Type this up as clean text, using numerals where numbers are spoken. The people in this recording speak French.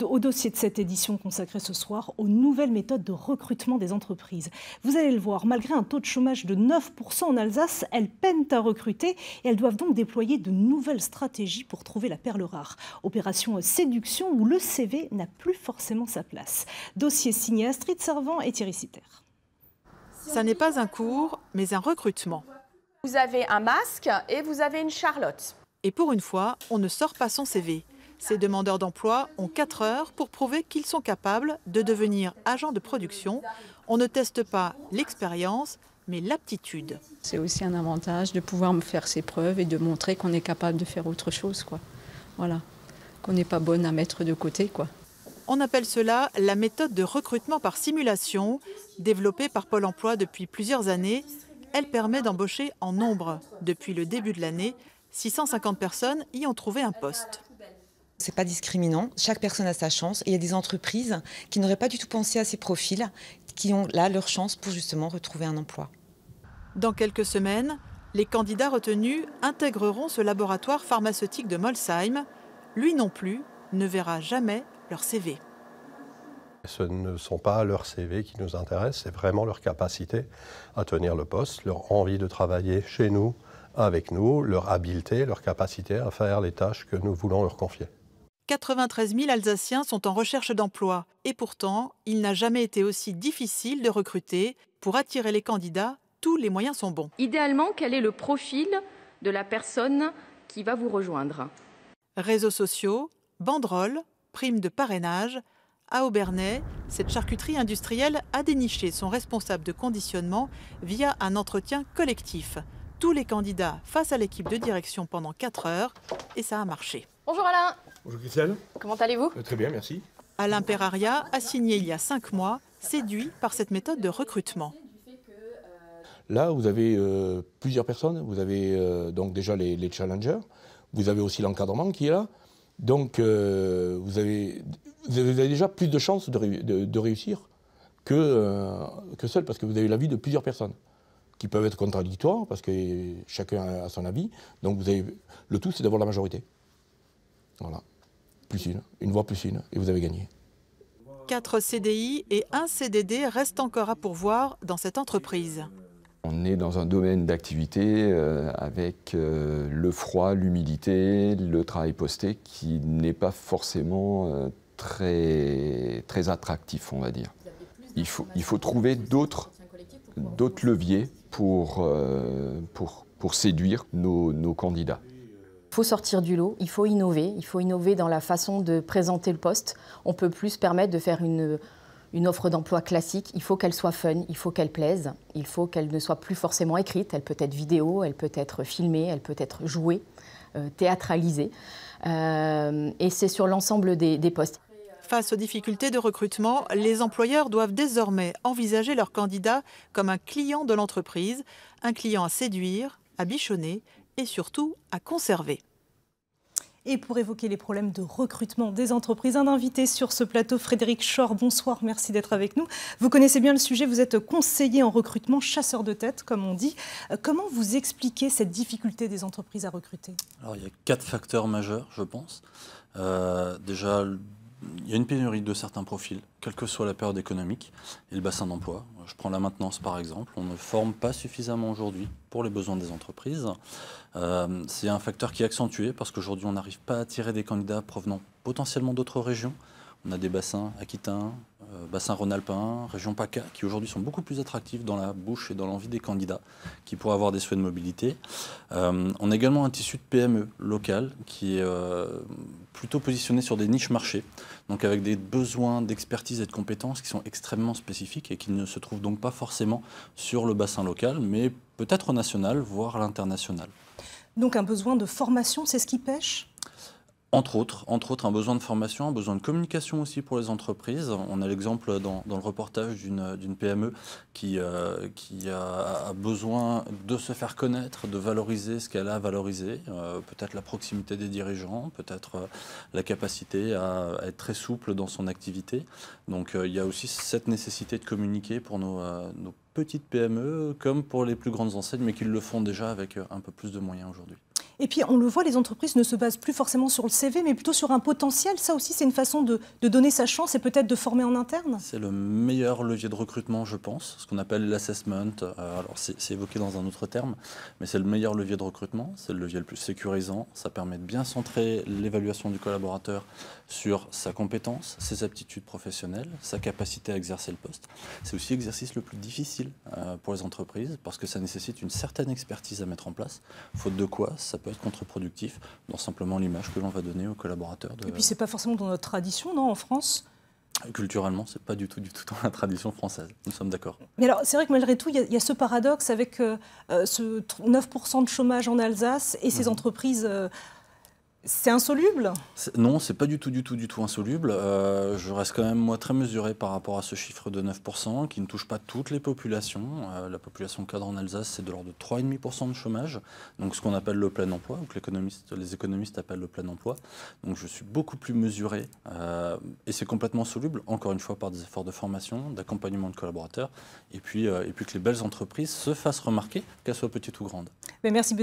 Au dossier de cette édition consacrée ce soir aux nouvelles méthodes de recrutement des entreprises. Vous allez le voir, malgré un taux de chômage de 9% en Alsace, elles peinent à recruter et elles doivent donc déployer de nouvelles stratégies pour trouver la perle rare. Opération séduction où le CV n'a plus forcément sa place. Dossier signé Astrid Servant et Thierry Citer. Ça n'est pas un cours, mais un recrutement. Vous avez un masque et vous avez une charlotte. Et pour une fois, on ne sort pas son CV. Ces demandeurs d'emploi ont 4 heures pour prouver qu'ils sont capables de devenir agents de production. On ne teste pas l'expérience, mais l'aptitude. C'est aussi un avantage de pouvoir me faire ses preuves et de montrer qu'on est capable de faire autre chose, quoi. Voilà, qu'on n'est pas bonne à mettre de côté, quoi. On appelle cela la méthode de recrutement par simulation, développée par Pôle emploi depuis plusieurs années. Elle permet d'embaucher en nombre. Depuis le début de l'année, 650 personnes y ont trouvé un poste. C'est pas discriminant, chaque personne a sa chance et il y a des entreprises qui n'auraient pas du tout pensé à ces profils, qui ont là leur chance pour justement retrouver un emploi. Dans quelques semaines, les candidats retenus intégreront ce laboratoire pharmaceutique de Molsheim. Lui non plus ne verra jamais leur CV. Ce ne sont pas leurs CV qui nous intéressent, c'est vraiment leur capacité à tenir le poste, leur envie de travailler chez nous, avec nous, leur habileté, leur capacité à faire les tâches que nous voulons leur confier. 93 000 Alsaciens sont en recherche d'emploi. Et pourtant, il n'a jamais été aussi difficile de recruter. Pour attirer les candidats, tous les moyens sont bons. Idéalement, quel est le profil de la personne qui va vous rejoindre? Réseaux sociaux, banderoles, primes de parrainage. À Aubernais, cette charcuterie industrielle a déniché son responsable de conditionnement via un entretien collectif. Tous les candidats face à l'équipe de direction pendant 4 heures et ça a marché. Bonjour Alain. Bonjour Christelle. Comment allez-vous? Très bien, merci. Alain Perraria a signé il y a 5 mois, séduit par cette méthode de recrutement. Là, vous avez plusieurs personnes. Vous avez donc déjà les challengers. Vous avez aussi l'encadrement qui est là. Donc, vous avez déjà plus de chances de réussir que seul, parce que vous avez l'avis de plusieurs personnes qui peuvent être contradictoires, parce que chacun a son avis. Donc, le tout, c'est d'avoir la majorité. Voilà. Plus une voix plus une, et vous avez gagné. 4 CDI et 1 CDD restent encore à pourvoir dans cette entreprise. On est dans un domaine d'activité avec le froid, l'humidité, le travail posté qui n'est pas forcément très attractif, on va dire. Il faut trouver d'autres leviers pour séduire nos candidats. Il faut sortir du lot, il faut innover dans la façon de présenter le poste. On peut plus se permettre de faire une offre d'emploi classique. Il faut qu'elle soit fun, il faut qu'elle plaise, il faut qu'elle ne soit plus forcément écrite. Elle peut être vidéo, elle peut être filmée, elle peut être jouée, théâtralisée. Et c'est sur l'ensemble des postes. Face aux difficultés de recrutement, les employeurs doivent désormais envisager leurs candidats comme un client de l'entreprise, un client à séduire, à bichonner et surtout à conserver. Et pour évoquer les problèmes de recrutement des entreprises, un invité sur ce plateau, Frédéric Schor. Bonsoir, merci d'être avec nous. Vous connaissez bien le sujet, vous êtes conseiller en recrutement, chasseur de tête, comme on dit. Comment vous expliquez cette difficulté des entreprises à recruter? Alors, il y a 4 facteurs majeurs, je pense. Déjà, il y a une pénurie de certains profils, quelle que soit la période économique et le bassin d'emploi. Je prends la maintenance par exemple. On ne forme pas suffisamment aujourd'hui pour les besoins des entreprises. C'est un facteur qui est accentué parce qu'aujourd'hui on n'arrive pas à attirer des candidats provenant potentiellement d'autres régions. On a des bassins aquitains, bassins rhône-alpins, région PACA, qui aujourd'hui sont beaucoup plus attractifs dans la bouche et dans l'envie des candidats qui pourraient avoir des souhaits de mobilité. On a également un tissu de PME local qui est plutôt positionné sur des niches marchés, donc avec des besoins d'expertise et de compétences qui sont extrêmement spécifiques et qui ne se trouvent donc pas forcément sur le bassin local, mais peut-être au national, voire à l'international. Donc un besoin de formation, c'est ce qui pêche ? Entre autres, un besoin de formation, un besoin de communication aussi pour les entreprises. On a l'exemple dans le reportage d'une PME qui a besoin de se faire connaître, de valoriser ce qu'elle a valorisé, peut-être la proximité des dirigeants, peut-être la capacité à être très souple dans son activité. Donc il y a aussi cette nécessité de communiquer pour nos petites PME comme pour les plus grandes enseignes, mais qui le font déjà avec un peu plus de moyens aujourd'hui. Et puis, on le voit, les entreprises ne se basent plus forcément sur le CV, mais plutôt sur un potentiel. Ça aussi, c'est une façon de donner sa chance et peut-être de former en interne. C'est le meilleur levier de recrutement, je pense, ce qu'on appelle l'assessment. Alors, c'est évoqué dans un autre terme, mais c'est le meilleur levier de recrutement. C'est le levier le plus sécurisant. Ça permet de bien centrer l'évaluation du collaborateur sur sa compétence, ses aptitudes professionnelles, sa capacité à exercer le poste. C'est aussi l'exercice le plus difficile pour les entreprises parce que ça nécessite une certaine expertise à mettre en place, faute de quoi ça peut être contre-productif dans simplement l'image que l'on va donner aux collaborateurs. Et puis c'est pas forcément dans notre tradition, non, en France? Culturellement, c'est pas du tout dans la tradition française, nous sommes d'accord. Mais alors, c'est vrai que malgré tout, il y a ce paradoxe avec ce 9% de chômage en Alsace et ces entreprises... C'est insoluble? Non, c'est pas du tout insoluble. Je reste quand même, moi, très mesuré par rapport à ce chiffre de 9%, qui ne touche pas toutes les populations. La population cadre en Alsace, c'est de l'ordre de 3,5% de chômage, donc ce qu'on appelle le plein emploi, ou que les économistes appellent le plein emploi. Donc je suis beaucoup plus mesuré, et c'est complètement soluble, encore une fois, par des efforts de formation, d'accompagnement de collaborateurs, et puis que les belles entreprises se fassent remarquer, qu'elles soient petites ou grandes. Mais merci